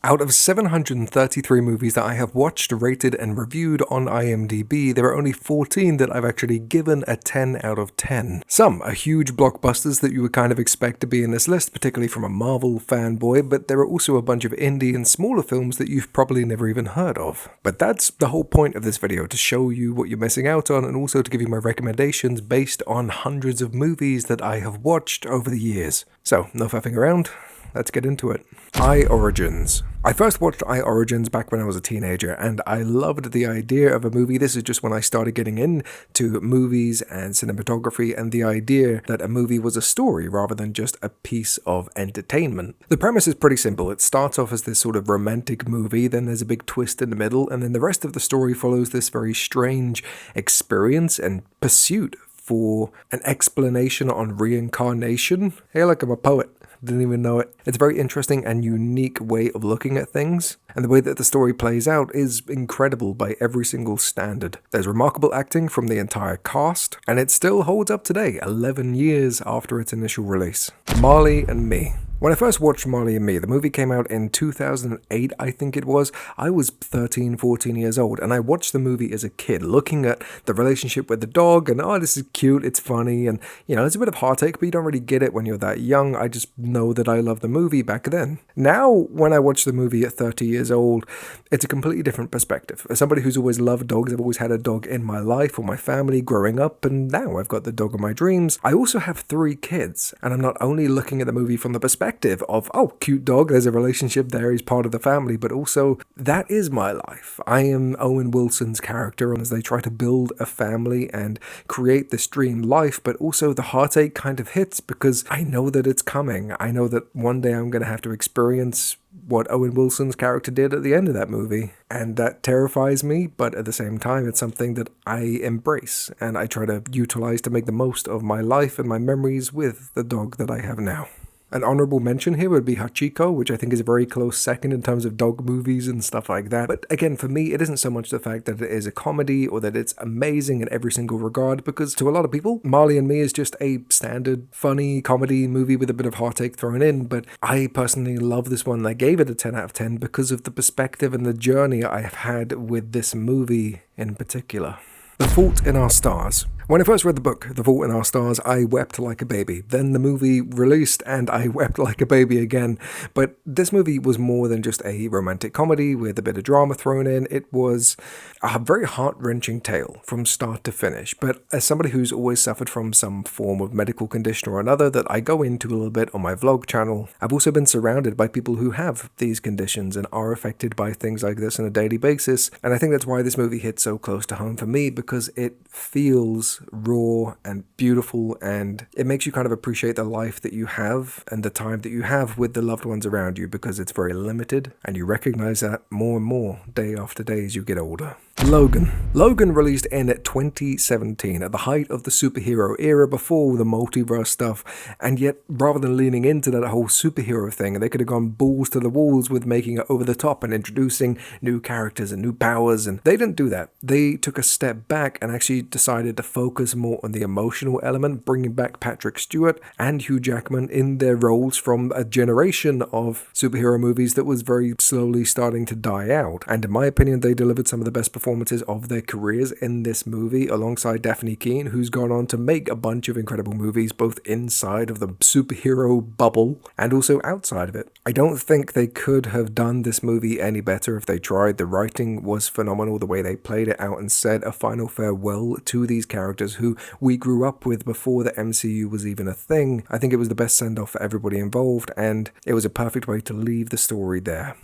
Out of 733 movies that I have watched, rated, and reviewed on IMDb, there are only 14 that I've actually given a 10 out of 10. Some are huge blockbusters that you would kind of expect to be in this list, particularly from a Marvel fanboy, but there are also a bunch of indie and smaller films that you've probably never even heard of. But that's the whole point of this video, to show you what you're missing out on and also to give you my recommendations based on hundreds of movies that I have watched over the years. So, no faffing around. Let's get into it. I Origins. I first watched I Origins back when I was a teenager, and I loved the idea of a movie. This is just when I started getting into movies and cinematography, and the idea that a movie was a story rather than just a piece of entertainment. The premise is pretty simple. It starts off as this sort of romantic movie, then there's a big twist in the middle, and then the rest of the story follows this very strange experience and pursuit for an explanation on reincarnation. Hey, look, I'm a poet. Didn't even know it. It's a very interesting and unique way of looking at things, and the way that the story plays out is incredible by every single standard. There's remarkable acting from the entire cast, and it still holds up today, 11 years after its initial release. Marley and Me. When I first watched Marley and Me, the movie came out in 2008, I think it was. I was 13, 14 years old, and I watched the movie as a kid, looking at the relationship with the dog, and oh, this is cute, it's funny, and you know, it's a bit of heartache, but you don't really get it when you're that young. I just know that I loved the movie back then. Now, when I watch the movie at 30 years old, it's a completely different perspective. As somebody who's always loved dogs, I've always had a dog in my life or my family growing up, and now I've got the dog of my dreams. I also have 3 kids, and I'm not only looking at the movie from the perspective of, oh, cute dog, there's a relationship there, he's part of the family, but also, that is my life. I am Owen Wilson's character as they try to build a family and create this dream life, but also the heartache kind of hits because I know that it's coming. I know that one day I'm going to have to experience what Owen Wilson's character did at the end of that movie, and that terrifies me, but at the same time it's something that I embrace and I try to utilize to make the most of my life and my memories with the dog that I have now. An honorable mention here would be Hachiko, which I think is a very close second in terms of dog movies and stuff like that. But again, for me, it isn't so much the fact that it is a comedy or that it's amazing in every single regard, because to a lot of people, Marley and Me is just a standard, funny comedy movie with a bit of heartache thrown in. But I personally love this one. I gave it a 10 out of 10 because of the perspective and the journey I have had with this movie in particular. The Fault in Our Stars. When I first read the book, The Fault in Our Stars, I wept like a baby. Then the movie released and I wept like a baby again. But this movie was more than just a romantic comedy with a bit of drama thrown in. It was a very heart-wrenching tale from start to finish. But as somebody who's always suffered from some form of medical condition or another that I go into a little bit on my vlog channel, I've also been surrounded by people who have these conditions and are affected by things like this on a daily basis. And I think that's why this movie hits so close to home for me, because it feels raw and beautiful, and it makes you kind of appreciate the life that you have and the time that you have with the loved ones around you, because it's very limited and you recognize that more and more day after day as you get older. Logan. Logan released in 2017 at the height of the superhero era, before the multiverse stuff, and yet rather than leaning into that whole superhero thing, they could have gone balls to the walls with making it over the top and introducing new characters and new powers, and they didn't do that. They took a step back and actually decided to focus more on the emotional element, bringing back Patrick Stewart and Hugh Jackman in their roles from a generation of superhero movies that was very slowly starting to die out. And in my opinion, they delivered some of the best performances of their careers in this movie, alongside Daphne Keane, who's gone on to make a bunch of incredible movies both inside of the superhero bubble and also outside of it. I don't think they could have done this movie any better if they tried. The writing was phenomenal, the way they played it out and said a final farewell to these characters who we grew up with before the MCU was even a thing. I think it was the best send-off for everybody involved, and it was a perfect way to leave the story there.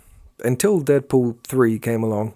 Until Deadpool 3 came along.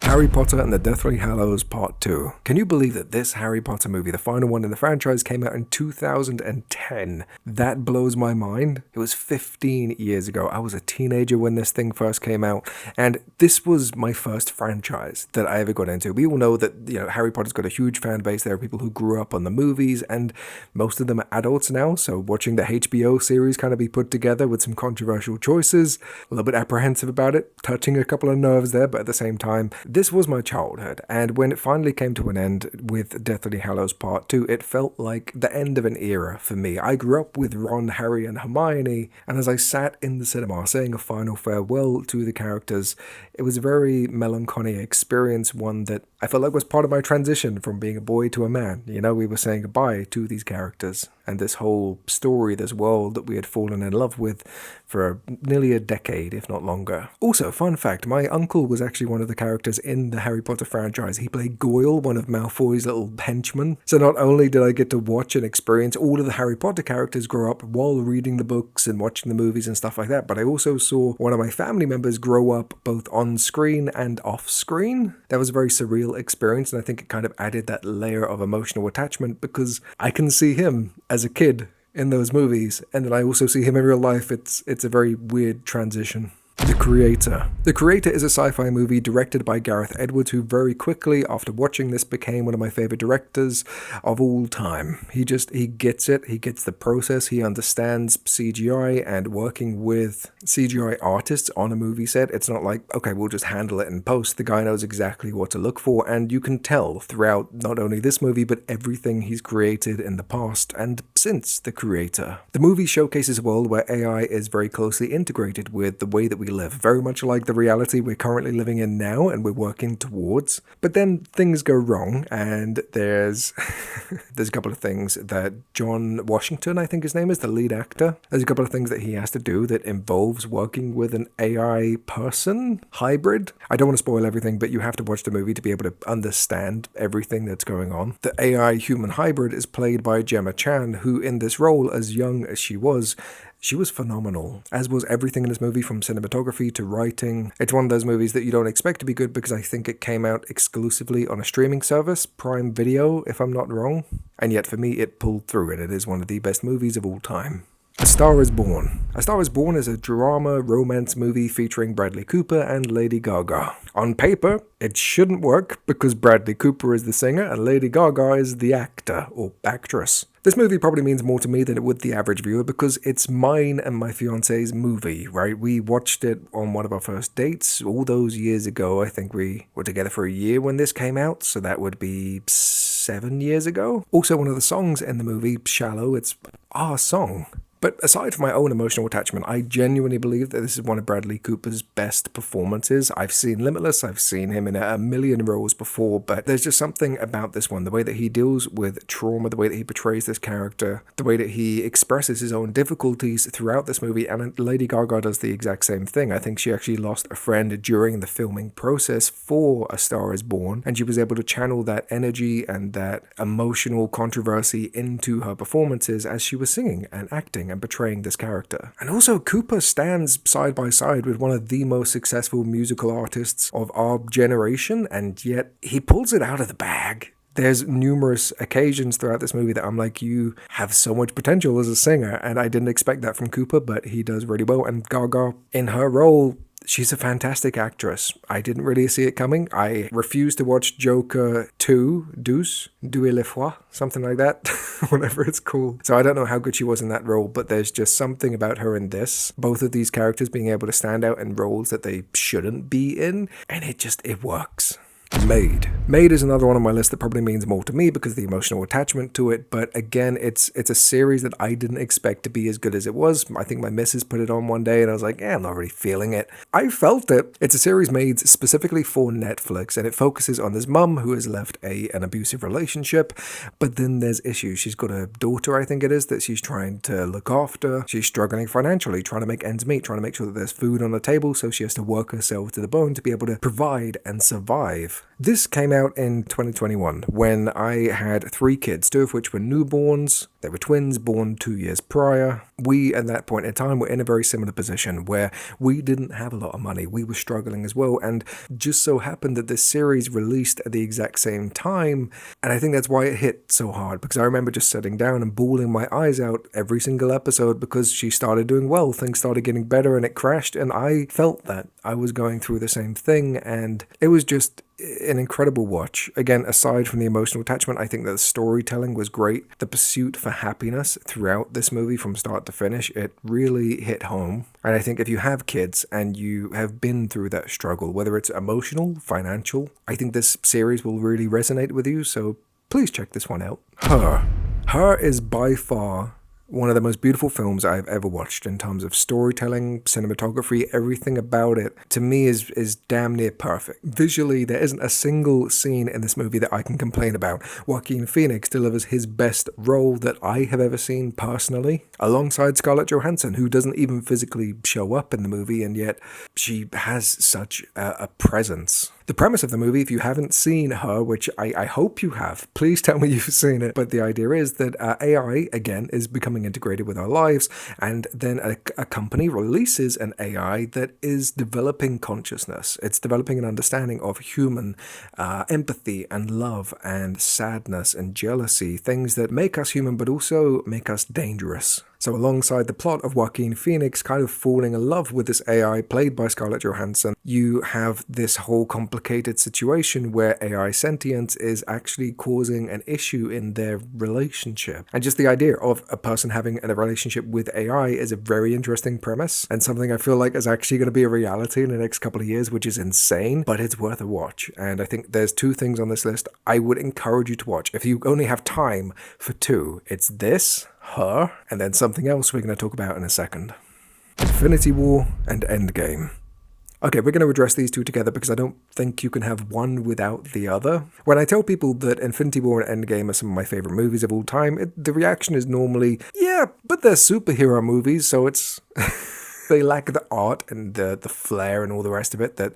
Harry Potter and the Deathly Hallows Part 2. Can you believe that this Harry Potter movie, the final one in the franchise, came out in 2010? That blows my mind. It was 15 years ago. I was a teenager when this thing first came out, and this was my first franchise that I ever got into. We all know that, you know, Harry Potter's got a huge fan base. There are people who grew up on the movies, and most of them are adults now, so watching the HBO series kind of be put together with some controversial choices, a little bit apprehensive about it, touching a couple of nerves there, but at the same time, this was my childhood, and when it finally came to an end with Deathly Hallows Part 2, it felt like the end of an era for me. I grew up with Ron, Harry, and Hermione, and as I sat in the cinema saying a final farewell to the characters, it was a very melancholy experience, one that I felt like was part of my transition from being a boy to a man. You know, we were saying goodbye to these characters and this whole story, this world that we had fallen in love with for nearly a decade, if not longer. Also, fun fact, my uncle was actually one of the characters in the Harry Potter franchise. He played Goyle, one of Malfoy's little henchmen. So not only did I get to watch and experience all of the Harry Potter characters grow up while reading the books and watching the movies and stuff like that, but I also saw one of my family members grow up both on screen and off screen. That was a very surreal experience, and I think it kind of added that layer of emotional attachment because I can see him as a kid in those movies, and then I also see him in real life. It's a very weird transition. The Creator. The Creator is a sci-fi movie directed by Gareth Edwards, who very quickly, after watching this, became one of my favorite directors of all time. He gets it, he gets the process, he understands CGI and working with CGI artists on a movie set. It's not like, okay, we'll just handle it in post. The guy knows exactly what to look for, and you can tell throughout not only this movie, but everything he's created in the past and since The Creator. The movie showcases a world where AI is very closely integrated with the way that we live, very much like the reality we're currently living in now and we're working towards. But then things go wrong, and there's a couple of things that John Washington, I think his name is, the lead actor, there's a couple of things that he has to do that involves working with an AI person hybrid. I don't want to spoil everything, but you have to watch the movie to be able to understand everything that's going on. The AI human hybrid is played by Gemma Chan, who in this role, as young as she was phenomenal, as was everything in this movie, from cinematography to writing. It's one of those movies that you don't expect to be good because I think it came out exclusively on a streaming service, Prime Video, if I'm not wrong. And yet for me, it pulled through, and it is one of the best movies of all time. A Star is Born. A Star is Born is a drama romance movie featuring Bradley Cooper and Lady Gaga. On paper, it shouldn't work because Bradley Cooper is the singer and Lady Gaga is the actor or actress. This movie probably means more to me than it would the average viewer because it's mine and my fiance's movie, right? We watched it on one of our first dates all those years ago. I think we were together for a year when this came out, so that would be 7 years ago. Also, one of the songs in the movie, Shallow, it's our song. But aside from my own emotional attachment, I genuinely believe that this is one of Bradley Cooper's best performances. I've seen Limitless, I've seen him in a million roles before, but there's just something about this one. The way that he deals with trauma, the way that he portrays this character, the way that he expresses his own difficulties throughout this movie, and Lady Gaga does the exact same thing. I think she actually lost a friend during the filming process for A Star is Born, and she was able to channel that energy and that emotional controversy into her performances as she was singing and acting and portraying this character. And also, Cooper stands side by side with one of the most successful musical artists of our generation, and yet he pulls it out of the bag. There's numerous occasions throughout this movie that I'm like, you have so much potential as a singer, and I didn't expect that from Cooper, but he does really well. And Gaga, in her role, she's a fantastic actress. I didn't really see it coming. I refused to watch Joker 2, Deux le Foi, something like that, whatever it's called. So I don't know how good she was in that role, but there's just something about her in this. Both of these characters being able to stand out in roles that they shouldn't be in, and it works. Maid. Maid is another one on my list that probably means more to me because of the emotional attachment to it, but again, it's a series that I didn't expect to be as good as it was. I think my missus put it on one day and I was like, I'm not really feeling it. I felt it. It's a series made specifically for Netflix, and it focuses on this mum who has left an abusive relationship, but then there's issues. She's got a daughter, I think it is, that she's trying to look after. She's struggling financially, trying to make ends meet, trying to make sure that there's food on the table, so she has to work herself to the bone to be able to provide and survive. This came out in 2021 when I had 3 kids, 2 of which were newborns. They were twins born 2 years prior. We, at that point in time, were in a very similar position where we didn't have a lot of money. We were struggling as well, and just so happened that this series released at the exact same time, and I think that's why it hit so hard, because I remember just sitting down and bawling my eyes out every single episode because she started doing well, things started getting better, and it crashed, and I felt that. I was going through the same thing, and it was just an incredible watch. Again, aside from the emotional attachment, I think that the storytelling was great. The pursuit for happiness throughout this movie from start to finish, it really hit home. And I think if you have kids and you have been through that struggle, whether it's emotional, financial, I think this series will really resonate with you. So please check this one out. Her is by far one of the most beautiful films I've ever watched in terms of storytelling, cinematography, everything about it, to me is damn near perfect. Visually, there isn't a single scene in this movie that I can complain about. Joaquin Phoenix delivers his best role that I have ever seen personally, alongside Scarlett Johansson, who doesn't even physically show up in the movie, and yet she has such a presence. The premise of the movie, if you haven't seen Her, which I hope you have, please tell me you've seen it. But the idea is that AI, again, is becoming integrated with our lives, and then a company releases an AI that is developing consciousness. It's developing an understanding of human empathy and love and sadness and jealousy, things that make us human but also make us dangerous. So alongside the plot of Joaquin Phoenix kind of falling in love with this AI played by Scarlett Johansson, you have this whole complicated situation where AI sentience is actually causing an issue in their relationship. And just the idea of a person having a relationship with AI is a very interesting premise, and something I feel like is actually going to be a reality in the next couple of years, which is insane, but it's worth a watch. And I think there's two things on this list I would encourage you to watch. If you only have time for two, it's this, Her, and then something else we're going to talk about in a second. Infinity War and Endgame. Okay, we're going to address these two together because I don't think you can have one without the other. When I tell people that Infinity War and Endgame are some of my favorite movies of all time, the reaction is normally, yeah, but they're superhero movies, so it's... They lack the art and the flair and all the rest of it that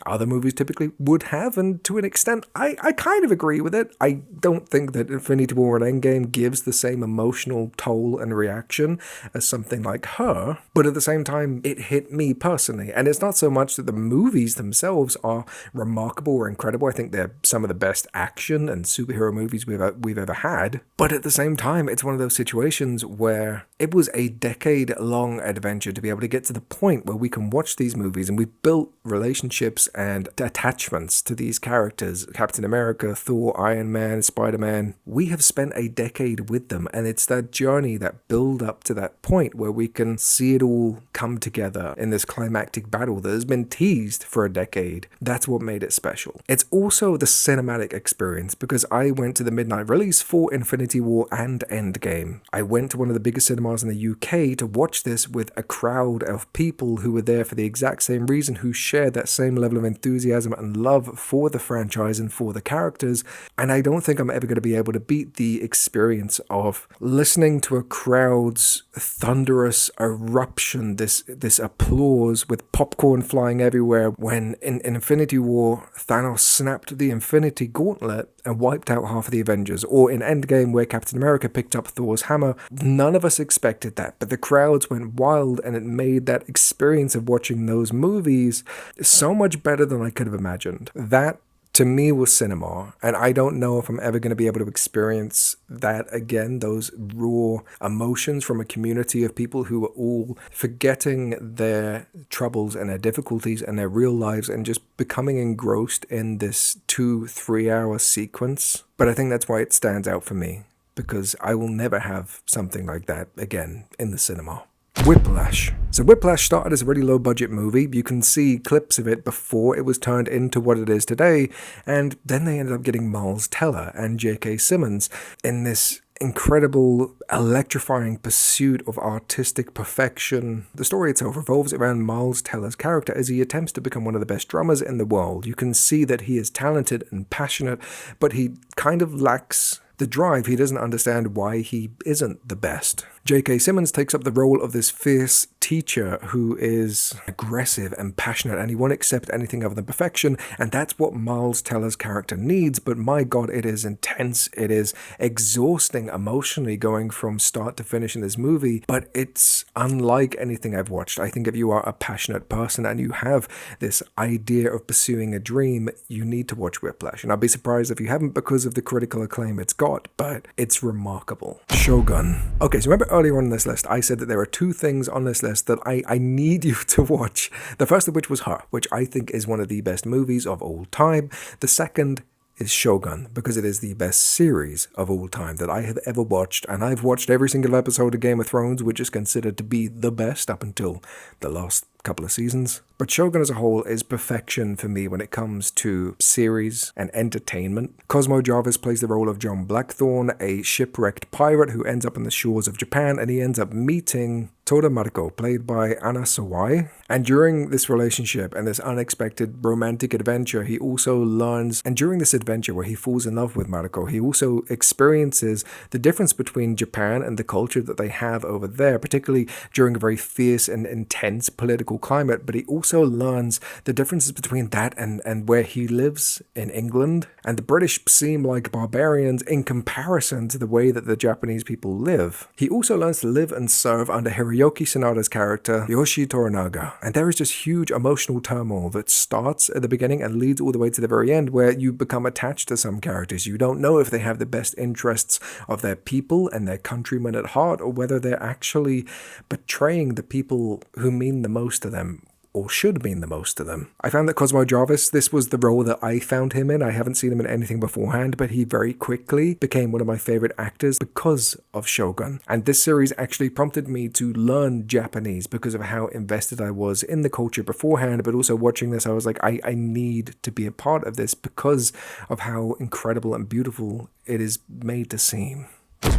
other movies typically would have, and to an extent, I kind of agree with it. I don't think that Infinity War and Endgame gives the same emotional toll and reaction as something like Her, but at the same time, it hit me personally. And it's not so much that the movies themselves are remarkable or incredible. I think they're some of the best action and superhero movies we've ever had, but at the same time, it's one of those situations where it was a decade-long adventure to be able to get to the point where we can watch these movies and we've built relationships and attachments to these characters. Captain America, Thor, Iron Man, Spider-Man. We have spent a decade with them, and it's that journey, that build up to that point where we can see it all come together in this climactic battle that has been teased for a decade. That's what made it special. It's also the cinematic experience, because I went to the midnight release for Infinity War and Endgame. I went to one of the biggest cinemas in the UK to watch this with a crowd of people who were there for the exact same reason, who shared that same level of enthusiasm and love for the franchise and for the characters. And I don't think I'm ever going to be able to beat the experience of listening to a crowd's thunderous eruption, this applause with popcorn flying everywhere, when in Infinity War, Thanos snapped the Infinity Gauntlet and wiped out half of the Avengers, or in Endgame where Captain America picked up Thor's hammer. None of us expected that, but the crowds went wild, and it made that experience of watching those movies so much better than I could have imagined. That, to me, was cinema, and I don't know if I'm ever going to be able to experience that again, those raw emotions from a community of people who are all forgetting their troubles and their difficulties and their real lives and just becoming engrossed in this 2-3 hour sequence. But I think that's why it stands out for me, because I will never have something like that again in the cinema. Whiplash. So Whiplash started as a really low budget movie. You can see clips of it before it was turned into what it is today, and then they ended up getting Miles Teller and J.K. Simmons in this incredible, electrifying pursuit of artistic perfection. The story itself revolves around Miles Teller's character as he attempts to become one of the best drummers in the world. You can see that he is talented and passionate, but he kind of lacks the drive. He doesn't understand why he isn't the best. J.K. Simmons takes up the role of this fierce teacher who is aggressive and passionate, and he won't accept anything other than perfection, and that's what Miles Teller's character needs. But my god, it is intense. It is exhausting emotionally going from start to finish in this movie, but it's unlike anything I've watched. I think if you are a passionate person and you have this idea of pursuing a dream, you need to watch Whiplash, and I'd be surprised if you haven't because of the critical acclaim it's got, but it's remarkable. Shōgun. Okay, so remember earlier on this list, I said that there are two things on this list that I need you to watch. The first of which was Her, which I think is one of the best movies of all time. The second is Shōgun, because it is the best series of all time that I have ever watched, and I've watched every single episode of Game of Thrones, which is considered to be the best up until the last couple of seasons. But Shōgun as a whole is perfection for me when it comes to series and entertainment. Cosmo Jarvis plays the role of John Blackthorne, a shipwrecked pirate who ends up on the shores of Japan, and he ends up meeting Toda Mariko, played by Anna Sawai. And during this relationship and this unexpected romantic adventure, he also learns, and during this adventure where he falls in love with Mariko, he also experiences the difference between Japan and the culture that they have over there, particularly during a very fierce and intense political climate. But he also learns the differences between that and where he lives in England. And the British seem like barbarians in comparison to the way that the Japanese people live. He also learns to live and serve under Hiroyuki Sanada's character, Yoshi Toranaga. And there is just huge emotional turmoil that starts at the beginning and leads all the way to the very end, where you become attached to some characters. You don't know if they have the best interests of their people and their countrymen at heart, or whether they're actually betraying the people who mean the most to them, or should mean the most to them. I found that Cosmo Jarvis, this was the role that I found him in. I haven't seen him in anything beforehand, but he very quickly became one of my favorite actors because of Shōgun. And this series actually prompted me to learn Japanese because of how invested I was in the culture beforehand, but also watching this, I was like, I need to be a part of this because of how incredible and beautiful it is made to seem.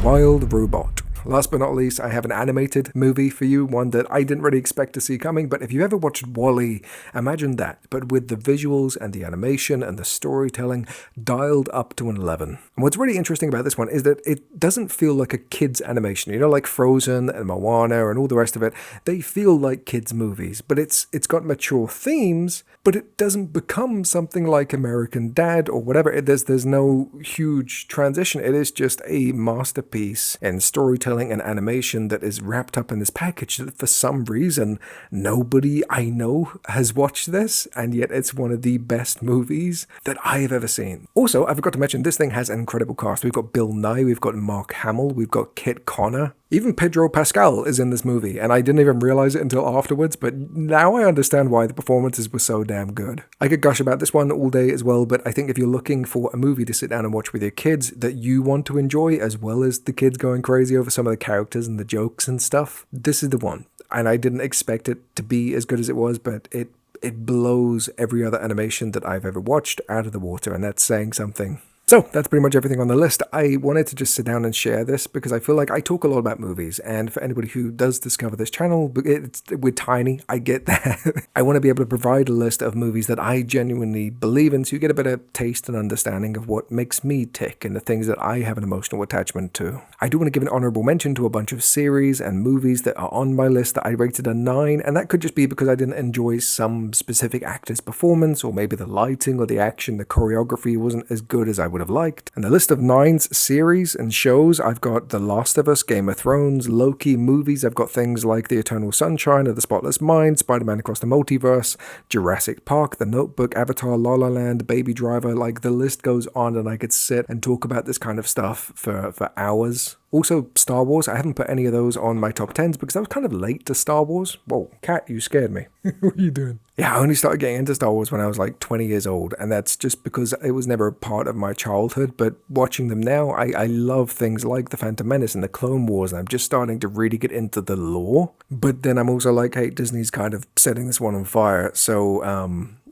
Wild Robot. Last but not least, I have an animated movie for you, one that I didn't really expect to see coming, but if you ever watched WALL-E, imagine that, but with the visuals and the animation and the storytelling dialed up to an 11. And what's really interesting about this one is that it doesn't feel like a kid's animation, you know, like Frozen and Moana and all the rest of it. They feel like kids' movies, but it's got mature themes, but it doesn't become something like American Dad or whatever. There's no huge transition. It is just a masterpiece in storytelling and animation that is wrapped up in this package that for some reason nobody I know has watched this, and yet it's one of the best movies that I have ever seen. Also, I forgot to mention, this thing has an incredible cast. We've got Bill Nye, we've got Mark Hamill, we've got Kit Connor. Even Pedro Pascal is in this movie, and I didn't even realize it until afterwards, but now I understand why the performances were so damn good. I could gush about this one all day as well, but I think if you're looking for a movie to sit down and watch with your kids that you want to enjoy, as well as the kids going crazy over some of the characters and the jokes and stuff, this is the one. And I didn't expect it to be as good as it was, but it blows every other animation that I've ever watched out of the water, and that's saying something. So that's pretty much everything on the list. I wanted to just sit down and share this because I feel like I talk a lot about movies, and for anybody who does discover this channel, we're tiny, I get that. I want to be able to provide a list of movies that I genuinely believe in, so you get a better taste and understanding of what makes me tick and the things that I have an emotional attachment to. I do want to give an honourable mention to a bunch of series and movies that are on my list that I rated a 9, and that could just be because I didn't enjoy some specific actor's performance, or maybe the lighting or the action, the choreography wasn't as good as I would have liked. And the list of 9's series and shows, I've got The Last of Us, Game of Thrones, Loki. Movies, I've got things like The Eternal Sunshine of the Spotless Mind, Spider-Man Across the Multiverse, Jurassic Park, The Notebook, Avatar, La La Land, Baby Driver. Like, the list goes on, and I could sit and talk about this kind of stuff for hours. Also, Star Wars, I haven't put any of those on my top 10s because I was kind of late to Star Wars. Whoa, cat, you scared me. What are you doing? Yeah, I only started getting into Star Wars when I was like 20 years old, and that's just because it was never a part of my childhood, but watching them now, I love things like The Phantom Menace and The Clone Wars, and I'm just starting to really get into the lore. But then I'm also like, hey, Disney's kind of setting this one on fire, so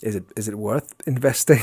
is it worth investing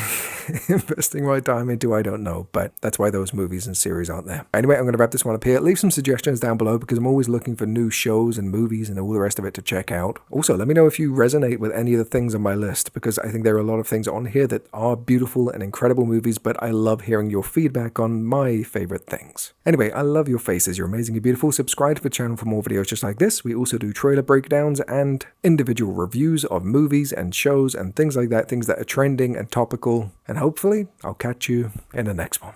my time into? I don't know, but that's why those movies and series aren't there. Anyway, I'm going to wrap this one up here. Leave some suggestions down below because I'm always looking for new shows and movies and all the rest of it to check out. Also, let me know if you resonate with any of the things on my list, because I think there are a lot of things on here that are beautiful and incredible movies, but I love hearing your feedback on my favorite things. Anyway, I love your faces. You're amazing and beautiful. Subscribe to the channel for more videos just like this. We also do trailer breakdowns and individual reviews of movies and shows and things like that, things that are trending and topical. And hopefully, I'll catch you in the next one.